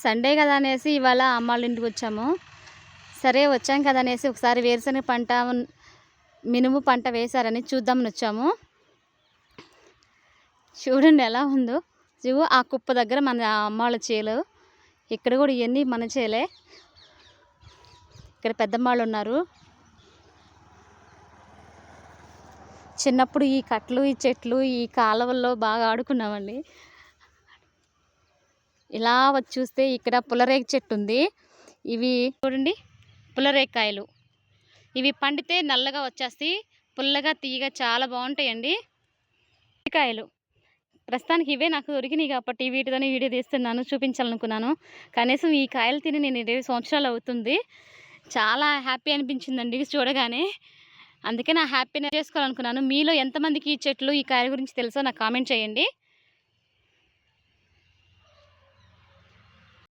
Sunday కదా అనేసి ఇవాళ అమ్మ వాళ్ళ ఇంటికి వచ్చాము. సరే వచ్చాం కదా అనేసి ఒకసారి వేరుశనగ పంట, మినుము పంట వేశారని చూద్దామని వచ్చాము. చూడండి ఎలా ఉందో. ఆ కుప్ప దగ్గర మన అమ్మ వాళ్ళ చేలు, ఇక్కడ కూడా ఇవన్నీ మన చేలే. ఇక్కడ పెద్దమ్మాళ్ళు ఉన్నారు. చిన్నప్పుడు ఈ కట్లు, ఈ చెట్లు, ఈ కాలువల్లో బాగా ఆడుకున్నామండి. ఇలా వచ్చి చూస్తే ఇక్కడ పుల్లరేగి చెట్టు ఉంది. ఇవి చూడండి పుల్లరేకాయలు. ఇవి పండితే నల్లగా వచ్చేస్తాయి, పుల్లగా తీయగా చాలా బాగుంటాయండి కాయలు. ప్రస్తుతానికి ఇవే నాకు దొరికినాయి కాబట్టి వీటితోనే వీడియో తీస్తున్నాను, చూపించాలనుకున్నాను. కనీసం ఈ కాయలు తిని నేను 20 సంవత్సరాలు అవుతుంది. చాలా హ్యాపీ అనిపించిందండి చూడగానే. అందుకే నా హ్యాపీనెస్ చేసుకోవాలనుకున్నాను. మీలో ఎంతమందికి ఈ చెట్లు, ఈ కాయల గురించి తెలుసో నాకు కామెంట్ చేయండి.